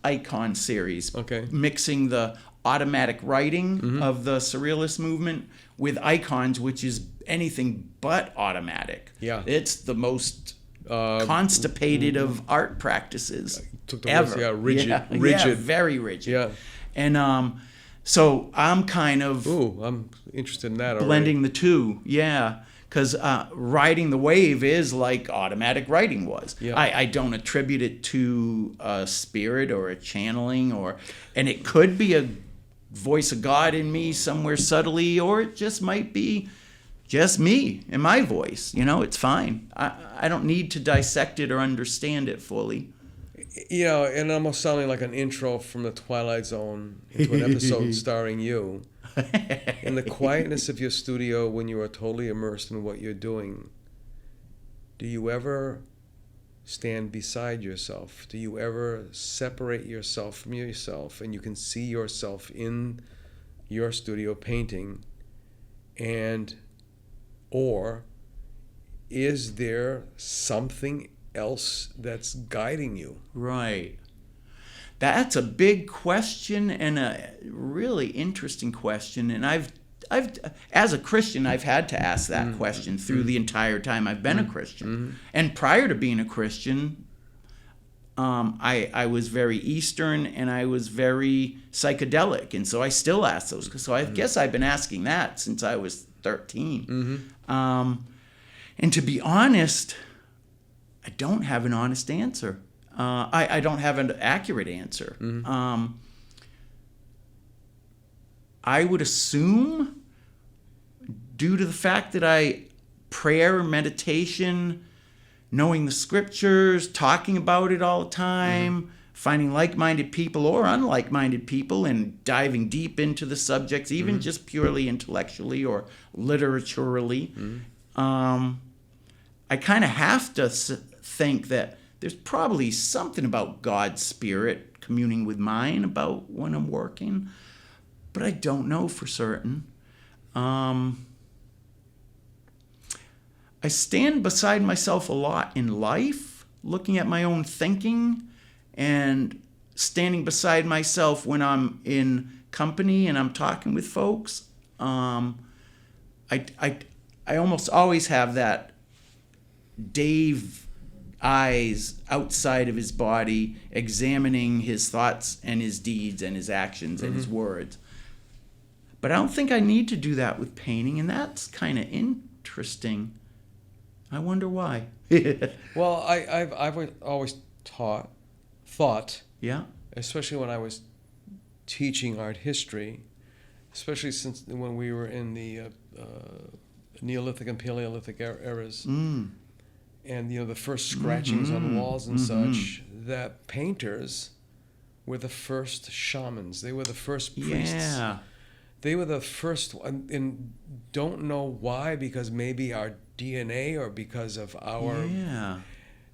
Icon Series. Okay. Mixing the automatic writing of the Surrealist movement with icons, which is anything but automatic. Yeah. It's the most constipated of art practices took the ever. Words, rigid. Yeah, very rigid. Yeah. And so I'm kind of I'm interested in that blending the two. Yeah. Because riding the wave is like automatic writing was. Yeah. I don't attribute it to a spirit or a channeling, and it could be a voice of God in me somewhere subtly, or it just might be just me and my voice. It's fine. I don't need to dissect it or understand it fully. And almost sounding like an intro from the Twilight Zone into an episode starring you. In the quietness of your studio, when you are totally immersed in what you're doing, do you ever stand beside yourself? Do you ever separate yourself from yourself and you can see yourself in your studio painting? Or is there something else that's guiding you? Right. That's a big question and a really interesting question. And I've as a Christian, I've had to ask that question through the entire time I've been a Christian. And prior to being a Christian, I was very Eastern and I was very psychedelic. And so I still ask those. So I guess I've been asking that since I was 13. And to be honest, I don't have an honest answer. I don't have an accurate answer. I would assume, due to the fact that prayer, meditation, knowing the scriptures, talking about it all the time, finding like-minded people or unlike-minded people and diving deep into the subjects, even just purely intellectually or literaturally, I kind of have to think that there's probably something about God's spirit communing with mine about when I'm working, but I don't know for certain. I stand beside myself a lot in life, looking at my own thinking and standing beside myself when I'm in company and I'm talking with folks. I almost always have that Dave eyes outside of his body, examining his thoughts and his deeds and his actions and his words. But I don't think I need to do that with painting, and that's kind of interesting. I wonder why. Well, I've always thought, Yeah. especially when I was teaching art history, especially since when we were in the Neolithic and Paleolithic eras, and the first scratchings on the walls and such, that painters were the first shamans. They were the first priests. Yeah. They were the first, and don't know why, because maybe our DNA or because of our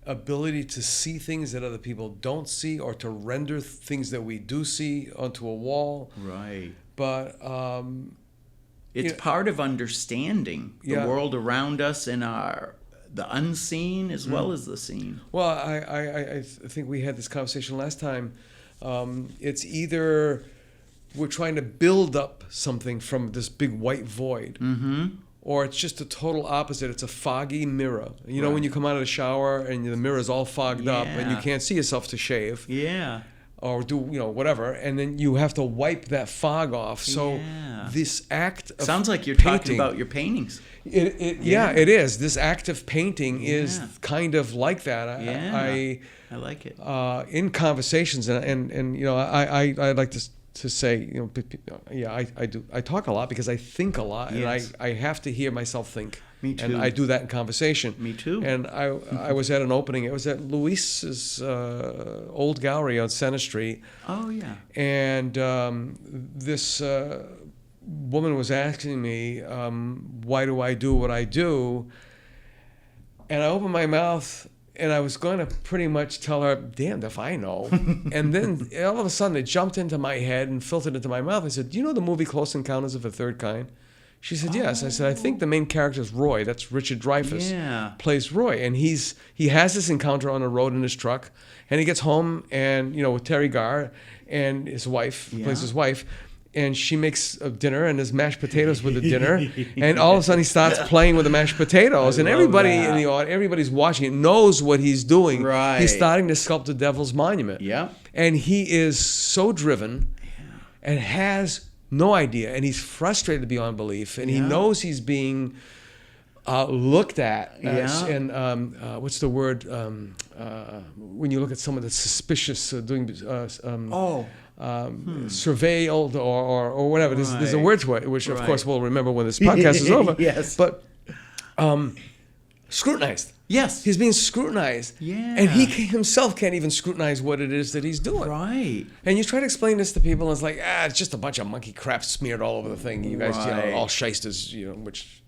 ability to see things that other people don't see, or to render things that we do see onto a wall. Right. But it's part of understanding the world around us and the unseen as well as the seen. Well, I think we had this conversation last time. It's either we're trying to build up something from this big white void, or it's just the total opposite. It's a foggy mirror. You know, when you come out of the shower and the mirror's all fogged up and you can't see yourself to shave. Yeah. Or do, whatever, and then you have to wipe that fog off. So this act of sounds like you're painting, talking about your paintings. It is. This act of painting is kind of like that. I like it. In conversations, and I like to say, I do. I talk a lot because I think a lot, and I have to hear myself think. Me too. And I do that in conversation. Me too. And I was at an opening. It was at Luis's old gallery on Center Street. Oh, yeah. And this woman was asking me, why do I do what I do? And I opened my mouth, and I was going to pretty much tell her, damned if I know. And then all of a sudden it jumped into my head and filtered into my mouth. I said, do you know the movie Close Encounters of the Third Kind? She said, yes. I said, I think the main character is Roy. That's Richard Dreyfuss. Plays Roy. And he has this encounter on the road in his truck. And he gets home and, with Terry Garr and his wife, plays his wife. And she makes a dinner, and there's mashed potatoes with the dinner. And all of a sudden he starts playing with the mashed potatoes. And everybody in the audience, everybody's watching it, knows what he's doing. Right. He's starting to sculpt the Devil's Monument. Yeah. And he is so driven and has no idea, and he's frustrated beyond belief, and he knows he's being looked at as, and what's the word, when you look at someone that's suspicious, doing surveilled or whatever. There's a word to it, which of course we'll remember when this podcast is over. Yes. But scrutinized. Yes. He's being scrutinized. Yeah. And he himself can't even scrutinize what it is that he's doing. Right. And you try to explain this to people, and it's like, it's just a bunch of monkey crap smeared all over the thing. You guys, all shysters, which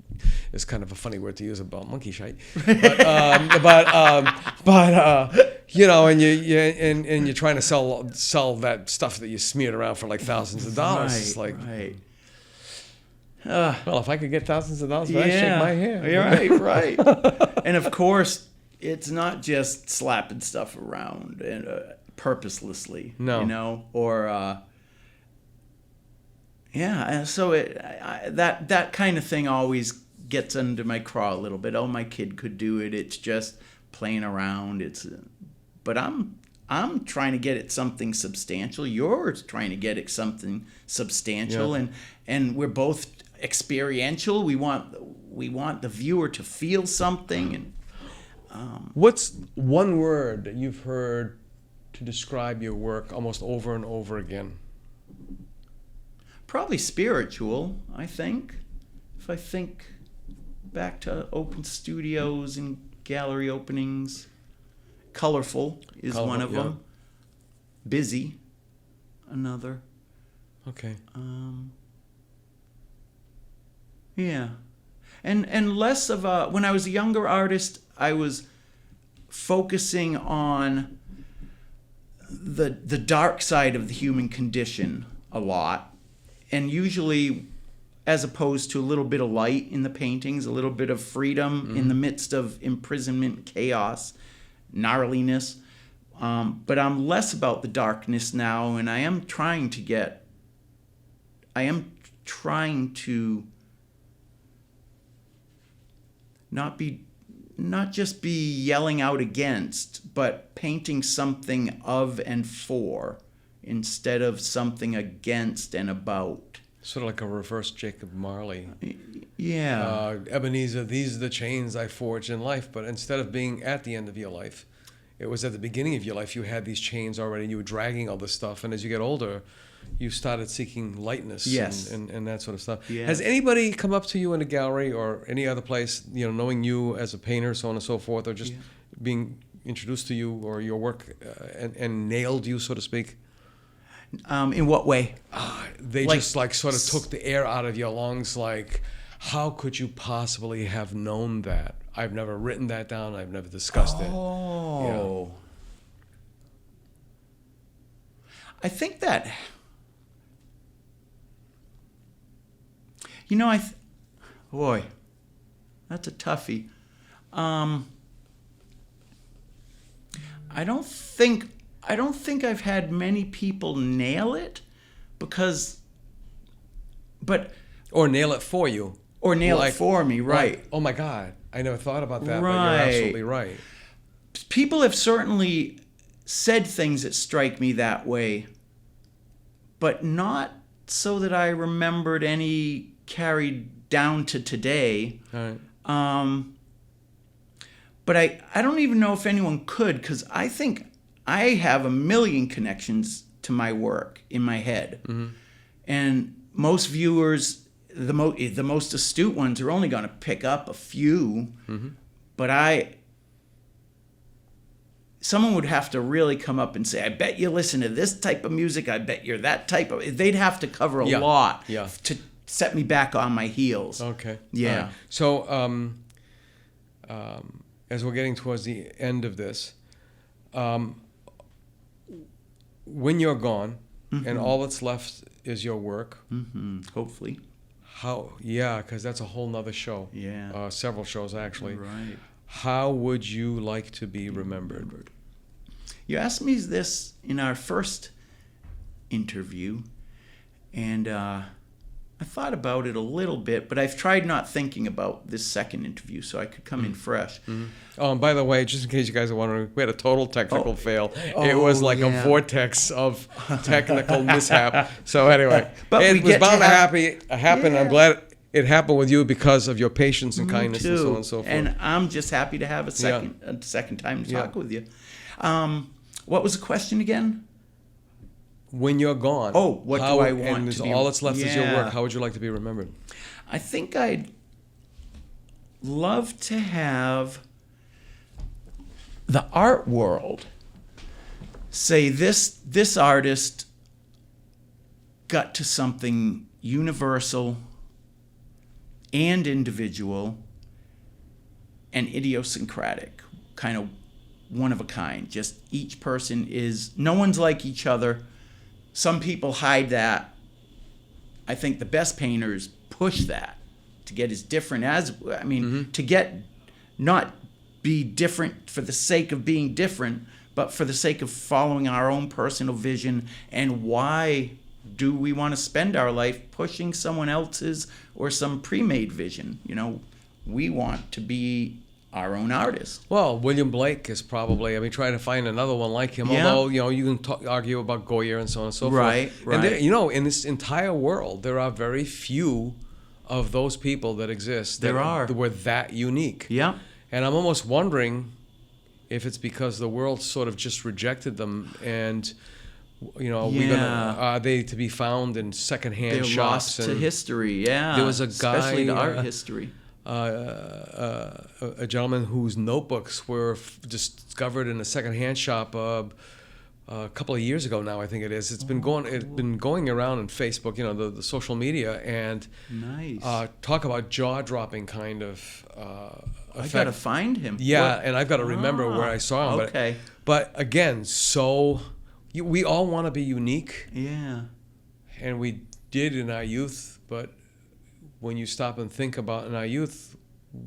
is kind of a funny word to use about monkey shite. But and you're trying to sell that stuff that you smeared around for like thousands of dollars. Right, it's like, right. Well, if I could get thousands of dollars, I'd shake my hand. You're right. And of course, it's not just slapping stuff around and purposelessly. No. Or so that kind of thing always gets under my craw a little bit. Oh, my kid could do it. It's just playing around. But I'm trying to get it something substantial. You're trying to get it something substantial, and we're both experiential. We want the viewer to feel something. And what's one word that you've heard to describe your work almost over and over again? probably spiritual, I think. If I think back to open studios and gallery openings, colorful is one of them. Busy, another. Okay. Yeah. And less of a, when I was a younger artist, I was focusing on the dark side of the human condition a lot, and usually as opposed to a little bit of light in the paintings, a little bit of freedom in the midst of imprisonment, chaos, gnarliness. But I'm less about the darkness now, and I am trying to not just be yelling out against, but painting something of and for instead of something against and about. Sort of like a reverse Jacob Marley. Yeah. Ebenezer, these are the chains I forged in life. But instead of being at the end of your life, it was at the beginning of your life. You had these chains already, and you were dragging all this stuff. And as you get older, you started seeking lightness. Yes. and that sort of stuff. Yes. Has anybody come up to you in a gallery or any other place, knowing you as a painter, so on and so forth, or just being introduced to you or your work and nailed you, so to speak? In what way? They just sort of took the air out of your lungs. Like, how could you possibly have known that? I've never written that down. I've never discussed it. Oh. I think that, boy, that's a toughie. I don't think I've had many people nail it, Or nail it for you. Or nail it for me, right. Like, oh my God, I never thought about that, but Right. you're absolutely right. People have certainly said things that strike me that way, but not so that I remembered any carried down to today. All right. But I don't even know if anyone could, because I think I have a million connections to my work in my head. Mm-hmm. And most viewers, the most astute ones, are only going to pick up a few. Mm-hmm. But someone would have to really come up and say, I bet you listen to this type of music, I bet you're that type of... They'd have to cover a lot to set me back on my heels. Okay. Yeah. Right. So, as we're getting towards the end of this, when you're gone, mm-hmm. and all that's left is your work, mm-hmm. Hopefully. Because that's a whole nother show. Yeah. Several shows, actually. Right. How would you like to be remembered? You asked me this in our first interview, and I thought about it a little bit, but I've tried not thinking about this second interview so I could come in fresh. Mm-hmm. Oh, and by the way, just in case you guys are wondering, we had a total technical fail. It was like a vortex of technical mishap. So anyway, but it was bound to happen. Yeah. I'm glad it happened with you because of your patience and kindness and so on and so forth. And I'm just happy to have a second time to talk with you. What was the question again? When you're gone. Oh, what do I want to be? All that's left is your work. How would you like to be remembered? I think I'd love to have the art world say this artist got to something universal and individual and idiosyncratic, kind of one of a kind. Just each person no one's like each other. Some people hide that. I think the best painters push that to get as different mm-hmm. to not be different for the sake of being different, but for the sake of following our own personal vision. And why do we want to spend our life pushing someone else's or some pre-made vision? We want to be our own artist. Well, William Blake is probably, trying to find another one like him, although, you can argue about Goya and so on and so forth. Right. And in this entire world, there are very few of those people that exist that were that unique. Yeah. And I'm almost wondering if it's because the world sort of just rejected them and You know, are they to be found in secondhand They're shops? lost to history. Yeah, there was a guy, especially to art history. A gentleman whose notebooks were discovered in a secondhand shop a couple of years ago now, I think it is. It's been going around on Facebook, you know, the social media, and nice. Talk about jaw-dropping kind of I gotta find him. Yeah, and I've got to remember where I saw him. Okay. But again, we all want to be unique. Yeah. And we did in our youth, but when you stop and think about in our youth,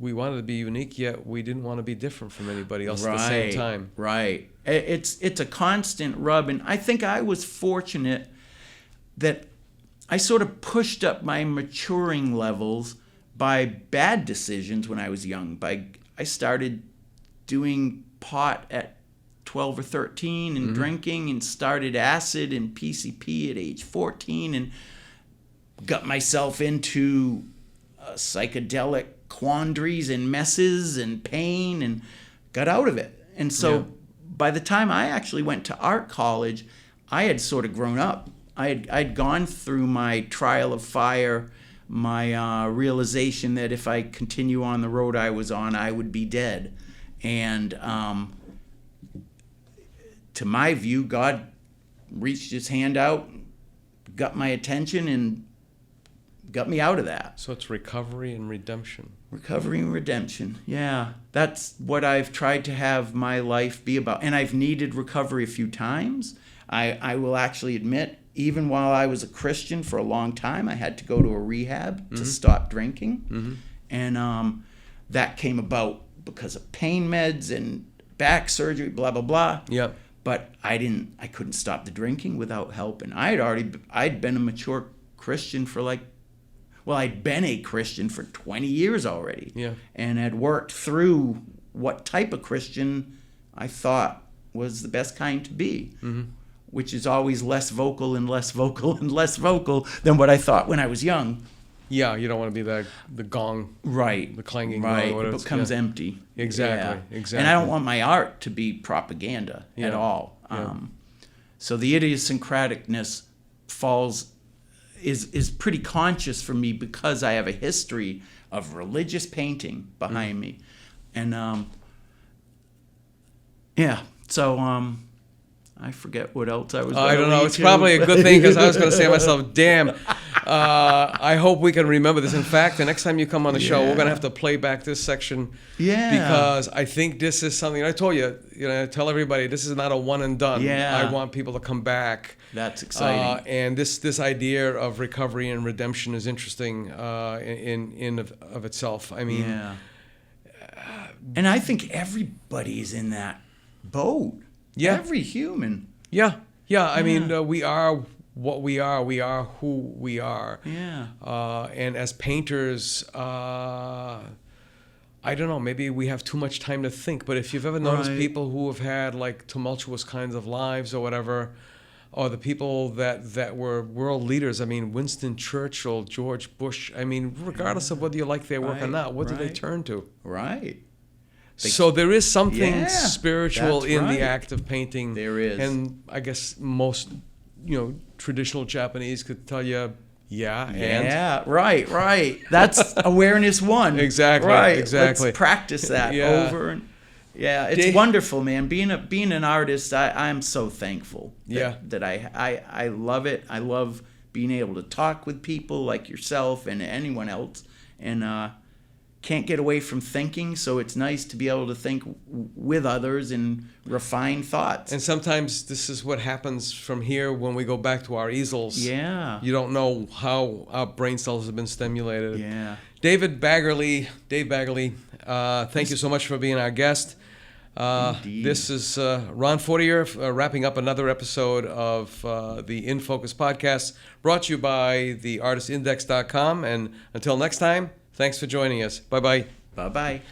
we wanted to be unique, yet we didn't want to be different from anybody else at the same time. Right. It's a constant rub, and I think I was fortunate that I sort of pushed up my maturing levels by bad decisions when I was young. I started doing pot at 12 or 13 and drinking, and started acid and PCP at age 14, and got myself into psychedelic quandaries and messes and pain, and got out of it. And so by the time I actually went to art college, I had sort of grown up. I'd gone through my trial of fire, my realization that if I continue on the road I was on, I would be dead. And to my view, God reached his hand out, got my attention, and got me out of that. So it's recovery and redemption. Recovery and redemption. Yeah. That's what I've tried to have my life be about. And I've needed recovery a few times. I will actually admit, even while I was a Christian for a long time, I had to go to a rehab to stop drinking. And that came about because of pain meds and back surgery, blah, blah, blah. Yeah. But I couldn't stop the drinking without help. And I'd been a mature Christian for I'd been a Christian for 20 years already. Yeah. And had worked through what type of Christian I thought was the best kind to be, which is always less vocal and less vocal and less vocal than what I thought when I was young. Yeah, you don't want to be the gong, right? The clanging right. gong. It becomes empty. Exactly, exactly. And I don't want my art to be propaganda at all. So the idiosyncraticness is pretty conscious for me because I have a history of religious painting behind me, and so I forget what else I was. I don't know. It's probably a good thing because I was going to say to myself, "Damn, I hope we can remember this." In fact, the next time you come on the show, we're going to have to play back this section. Yeah. Because I think this is something I told you. Tell everybody this is not a one and done. Yeah. I want people to come back. That's exciting. And this idea of recovery and redemption is interesting in of itself. I mean. Yeah. And I think everybody's in that boat. Yeah. Every human. Yeah. I mean, we are what we are. We are who we are. Yeah. And as painters, I don't know, maybe we have too much time to think. But if you've ever noticed people who have had like tumultuous kinds of lives or whatever, or the people that were world leaders, I mean, Winston Churchill, George Bush, I mean, regardless of whether you like their work or not, what do they turn to? Right. So there is something spiritual that's in the right. act of painting. There is. And I guess most, traditional Japanese could tell you, right. That's awareness one. Exactly, right. exactly. Let's practice that over and it's wonderful, man. Being an artist, I'm so thankful that I love it. I love being able to talk with people like yourself and anyone else, and can't get away from thinking, so it's nice to be able to think with others and refine thoughts. And sometimes this is what happens from here when we go back to our easels. Yeah. You don't know how our brain cells have been stimulated. Yeah. Dave Baggerly, thank you so much for being our guest. This is Ron Fortier wrapping up another episode of the In Focus podcast, brought to you by theartistindex.com. And until next time, thanks for joining us. Bye-bye. Bye-bye.